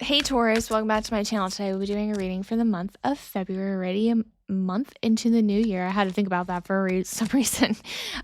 Hey Taurus, welcome back to my channel. Today we'll be doing a reading for the month of February, already a month into the new year. I had to think about that for some reason.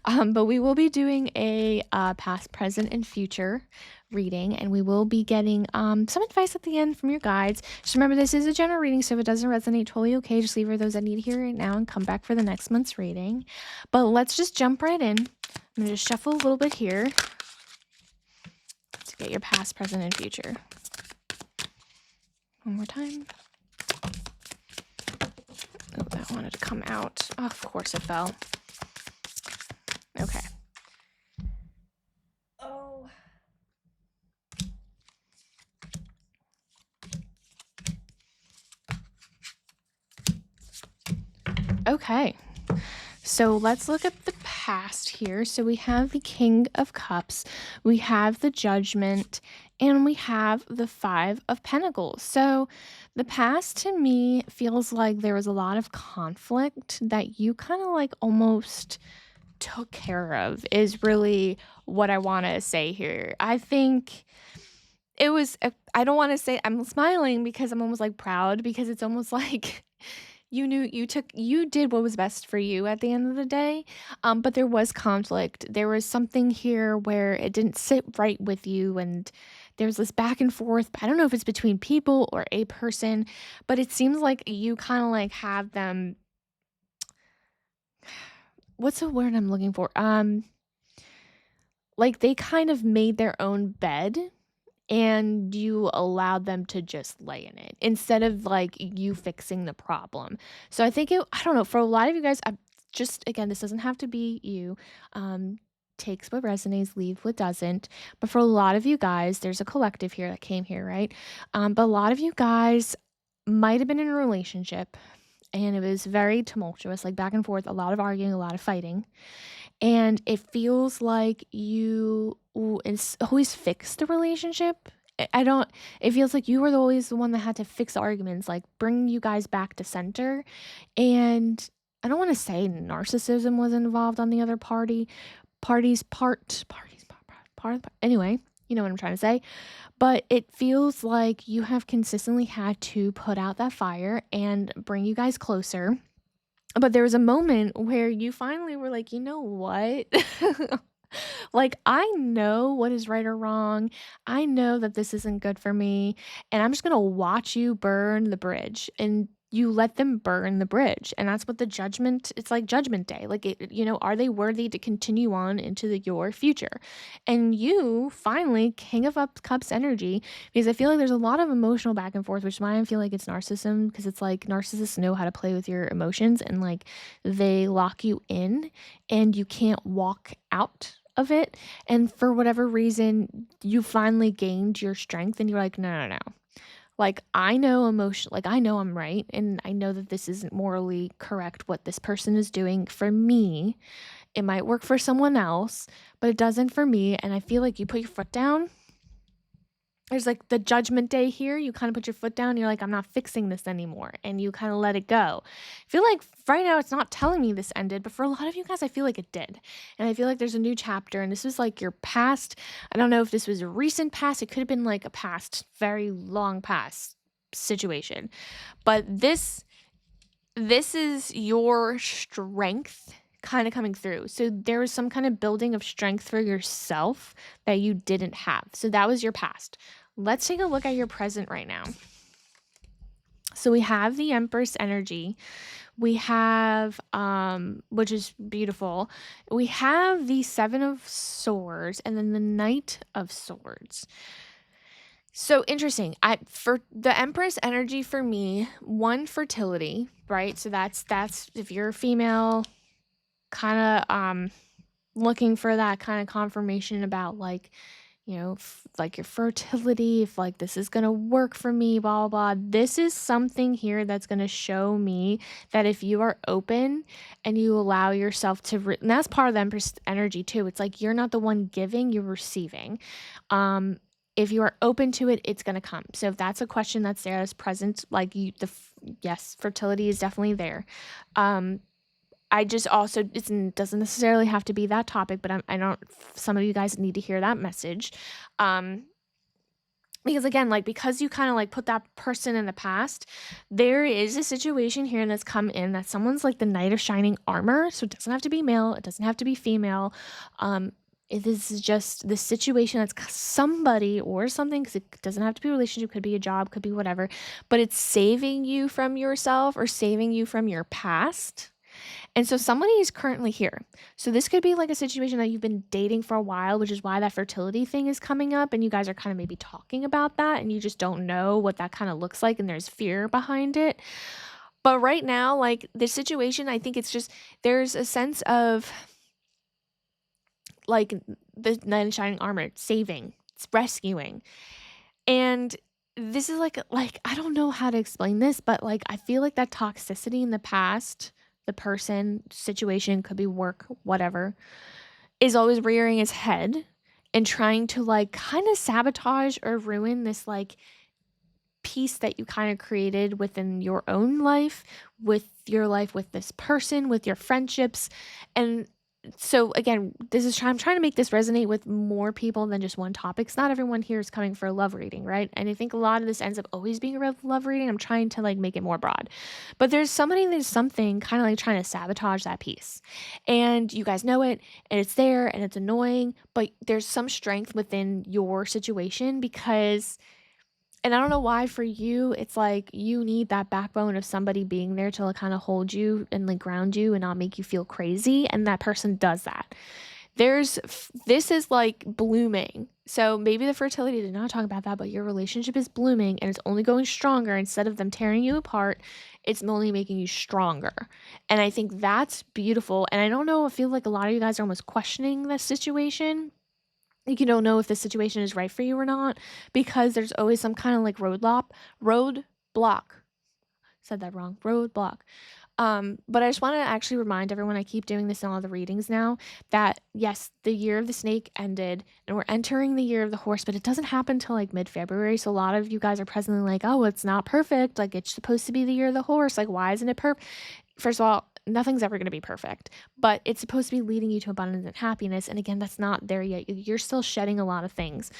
But we will be doing a past, present, and future reading, and we will be getting some advice at the end from your guides. Just remember, this is a general reading, so if it doesn't resonate, totally okay. Just leave for those that need to hear it now and come back for the next month's reading. But let's just jump right in. I'm going to just shuffle a little bit here to get your past, present, and future. One more time. Oh, that wanted to come out. Oh, of course it fell. Okay. Oh. Okay. So let's look at the past here. So we have the King of Cups, we have the Judgment, and we have the Five of Pentacles. So the past to me feels like there was a lot of conflict that you kind of like almost took care of, is really what I want to say here. I think it was, I don't want to say I'm smiling because I'm almost like proud, because it's almost like you did what was best for you at the end of the day. But there was conflict. There was something here where it didn't sit right with you, and there's this back and forth. I don't know if it's between people or a person, but it seems like you kind of like have them. What's the word I'm looking for? Like they kind of made their own bed and you allowed them to just lay in it instead of like you fixing the problem. So I think I don't know, for a lot of you guys, just again, this doesn't have to be you. Takes what resonates, leave what doesn't. But for a lot of you guys, there's a collective here that came here, right? But a lot of you guys might have been in a relationship and it was very tumultuous, like back and forth, a lot of arguing, a lot of fighting. And it feels like you always fix the relationship. I don't, it feels like you were always the one that had to fix the arguments, like bring you guys back to center. And I don't want to say narcissism was involved on the other anyway, you know what I'm trying to say. But it feels like you have consistently had to put out that fire and bring you guys closer. But there was a moment where you finally were like, you know what? Like, I know what is right or wrong. I know that this isn't good for me. And I'm just going to watch you burn the bridge. And you let them burn the bridge. And that's what the judgment, it's like judgment day. Like, are they worthy to continue on into your future? And you finally, King of Cups energy, because I feel like there's a lot of emotional back and forth, which is why I feel like it's narcissism, because it's like narcissists know how to play with your emotions and like they lock you in and you can't walk out of it. And for whatever reason, you finally gained your strength and you're like, no, no, no. Like, I know like, I know I'm right. And I know that this isn't morally correct what this person is doing for me. It might work for someone else, but it doesn't for me. And I feel like you put your foot down. There's like the judgment day here. You kind of put your foot down. You're like, I'm not fixing this anymore. And you kind of let it go. I feel like right now it's not telling me this ended, but for a lot of you guys, I feel like it did. And I feel like there's a new chapter. And this was like your past. I don't know if this was a recent past. It could have been like a past, very long past situation. But this is your strength kind of coming through. So there was some kind of building of strength for yourself that you didn't have. So that was your past. Let's take a look at your present right now. So we have the Empress energy. We have, which is beautiful. We have the Seven of Swords and then the Knight of Swords. So interesting. For the Empress energy for me, one, fertility, right? So that's if you're a female, kind of looking for that kind of confirmation about like, like your fertility, if like this is gonna work for me, blah blah blah. This is something here that's gonna show me that if you are open and you allow yourself to, and that's part of the Empress energy too. It's like you're not the one giving, you're receiving. If you are open to it, it's going to come. So if that's a question that's there, that's present, like yes, fertility is definitely there. I just also, it doesn't necessarily have to be that topic, but I don't, some of you guys need to hear that message. Because again, like, because you kind of like put that person in the past, there is a situation here that's come in that someone's like the knight of shining armor. So it doesn't have to be male, it doesn't have to be female. um it is just the situation that's somebody or something, because it doesn't have to be a relationship, could be a job, could be whatever, but it's saving you from yourself or saving you from your past. And so somebody is currently here. So this could be like a situation that you've been dating for a while, which is why that fertility thing is coming up. And you guys are kind of maybe talking about that and you just don't know what that kind of looks like. And there's fear behind it. But right now, like this situation, I think it's just there's a sense of like the knight in shining armor, saving, it's rescuing. And this is like I don't know how to explain this, but like I feel like that toxicity in the past, the person, situation, could be work, whatever, is always rearing its head and trying to like kind of sabotage or ruin this like peace that you kind of created within your own life, with your life with this person, with your friendships. And so again, I'm trying to make this resonate with more people than just one topic. 'Cause not everyone here is coming for a love reading, right? And I think a lot of this ends up always being a love reading. I'm trying to like make it more broad. But there's something kind of like trying to sabotage that piece. And you guys know it, and it's there and it's annoying, but there's some strength within your situation because, and I don't know why for you, it's like you need that backbone of somebody being there to like kind of hold you and like ground you and not make you feel crazy. And that person does that. This is like blooming. So maybe the fertility did not talk about that, but your relationship is blooming and it's only going stronger. Instead of them tearing you apart, it's only making you stronger. And I think that's beautiful. And I don't know, I feel like a lot of you guys are almost questioning this situation, like you don't know if the situation is right for you or not, because there's always some kind of like roadblock. Said that wrong. Roadblock. But I just want to actually remind everyone, I keep doing this in all the readings now, that yes, the year of the snake ended and we're entering the year of the horse, but it doesn't happen till like mid-February. So a lot of you guys are presently like, oh, it's not perfect. Like it's supposed to be the year of the horse. Like, why isn't it perfect? First of all, nothing's ever going to be perfect, but it's supposed to be leading you to abundance and happiness. And again, that's not there yet. You're still shedding a lot of things.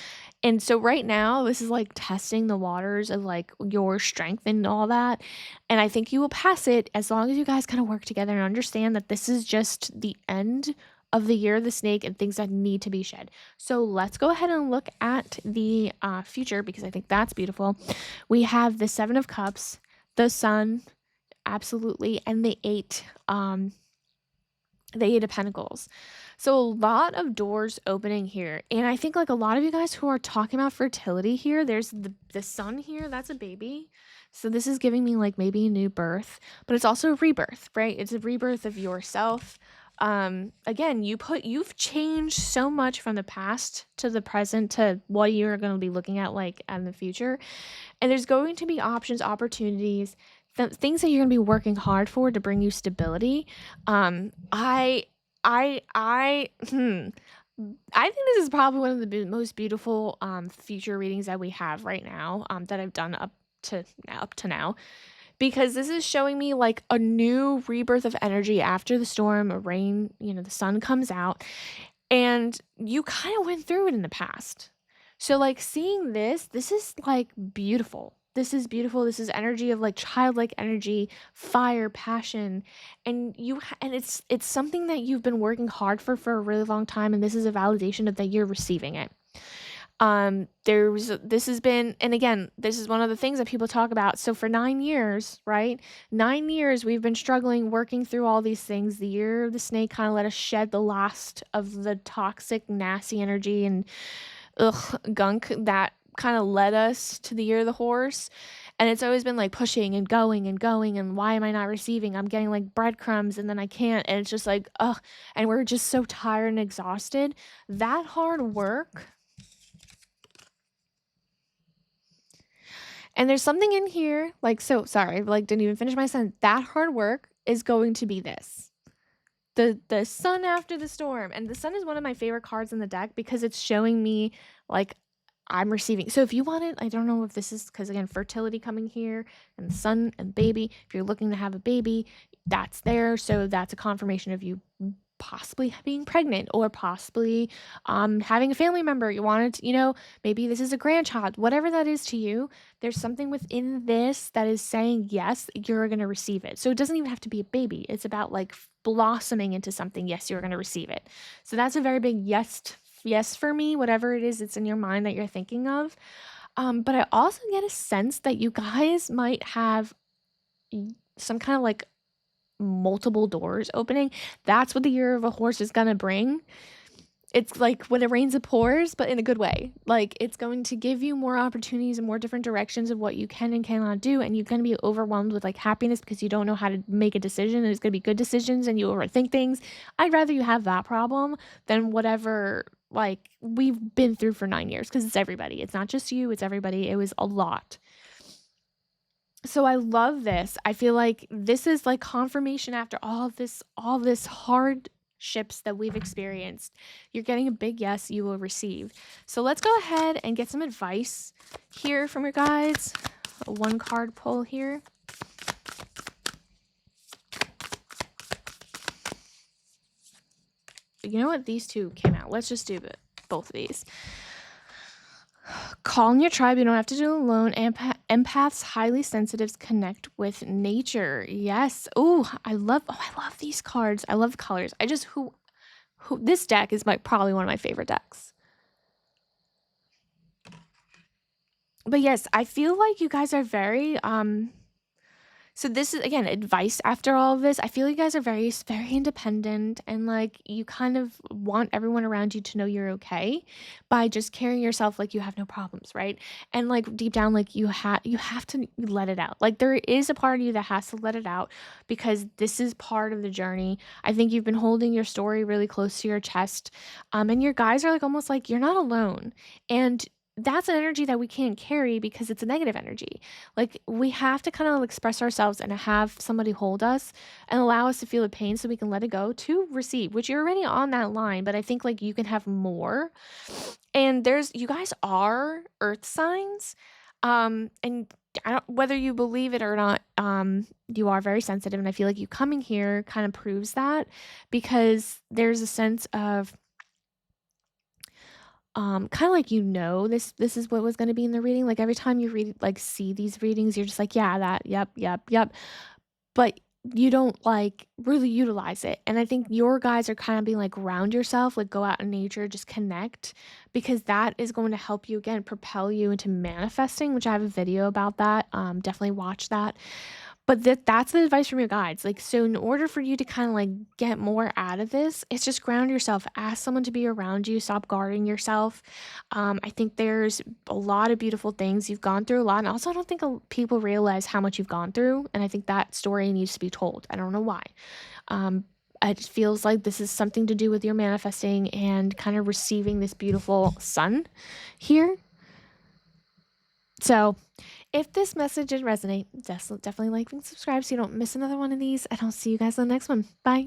And so right now, this is like testing the waters of like your strength and all that. And I think you will pass it as long as you guys kind of work together and understand that this is just the end of the year of the snake and things that need to be shed. So let's go ahead and look at the future, because I think that's beautiful. We have the Seven of Cups, the Sun, absolutely, and the Eight of Pentacles. So a lot of doors opening here. And I think like a lot of you guys who are talking about fertility here, there's the Sun here, that's a baby. So this is giving me like maybe a new birth, but it's also a rebirth, right? It's a rebirth of yourself. Again, you've changed so much from the past to the present to what you're going to be looking at like in the future. And there's going to be options, opportunities, things that you're going to be working hard for to bring you stability. I think this is probably one of the most beautiful future readings that we have right now, that I've done up to now, because this is showing me like a new rebirth of energy after the storm, rain, the sun comes out, and you kind of went through it in the past. So like seeing this is like beautiful. This is beautiful. This is energy of like childlike energy, fire, passion, and it's something that you've been working hard for a really long time, and this is a validation of that you're receiving it. This has been, and again, this is one of the things that people talk about. So for 9 years, right? 9 years we've been struggling, working through all these things. The year of the snake kind of let us shed the last of the toxic, nasty energy and gunk that kind of led us to the year of the horse. And it's always been like pushing and going and going, and why am I not receiving? I'm getting like breadcrumbs and then I can't, and it's just like and we're just so tired and exhausted. That hard work, and there's something in here like, so sorry, like didn't even finish my sentence. That hard work is going to be this, the sun after the storm. And the sun is one of my favorite cards in the deck because it's showing me like I'm receiving. So if you wanted, I don't know if this is because again, fertility coming here and the sun and baby, if you're looking to have a baby, that's there. So that's a confirmation of you possibly being pregnant, or possibly having a family member you wanted to, maybe this is a grandchild, whatever that is to you. There's something within this that is saying yes, you're going to receive it. So it doesn't even have to be a baby. It's about like blossoming into something. Yes, you're going to receive it. So that's a very big yes for me, whatever it is it's in your mind that you're thinking of. But I also get a sense that you guys might have some kind of like multiple doors opening. That's what the year of a horse is going to bring. It's like when it rains, it pours, but in a good way. Like, it's going to give you more opportunities and more different directions of what you can and cannot do. And you're going to be overwhelmed with like happiness because you don't know how to make a decision. And it's going to be good decisions and you overthink things. I'd rather you have that problem than whatever like we've been through for 9 years, because it's everybody. It's not just you, it's everybody. It was a lot. So I love this. I feel like this is like confirmation after all this hardships that we've experienced. You're getting a big yes, you will receive. So let's go ahead and get some advice here from your guides. A 1-card pull here. You know what? These two came out. Let's just do both of these. Call in your tribe. You don't have to do it alone. Empaths, highly sensitives connect with nature. Yes. I love these cards. I love the colors. Who this deck is probably one of my favorite decks. But yes, I feel like you guys are very so this is, again, advice after all of this. I feel you guys are very, very independent, and like you kind of want everyone around you to know you're okay by just carrying yourself like you have no problems, right? And like deep down, like you have to let it out. Like there is a part of you that has to let it out because this is part of the journey. I think you've been holding your story really close to your chest, and your guys are like almost like you're not alone, and that's an energy that we can't carry because it's a negative energy. Like we have to kind of express ourselves and have somebody hold us and allow us to feel the pain so we can let it go to receive, which you're already on that line, but I think like you can have more. And you guys are earth signs. And I don't, whether you believe it or not, you are very sensitive. And I feel like you coming here kind of proves that, because there's a sense of kind of like, this is what was going to be in the reading. Like every time you see these readings, you're just like, yeah, that, yep, but you don't like really utilize it. And I think your guys are kind of being like, ground yourself, like go out in nature, just connect, because that is going to help you again propel you into manifesting, which I have a video about that. Definitely watch that. But that's the advice from your guides. Like, so in order for you to kind of like get more out of this, it's just ground yourself. Ask someone to be around you. Stop guarding yourself. I think there's a lot of beautiful things. You've gone through a lot. And also, I don't think people realize how much you've gone through. And I think that story needs to be told. I don't know why. It feels like this is something to do with your manifesting and kind of receiving this beautiful sun here. So if this message did resonate, definitely like and subscribe so you don't miss another one of these. And I'll see you guys on the next one. Bye.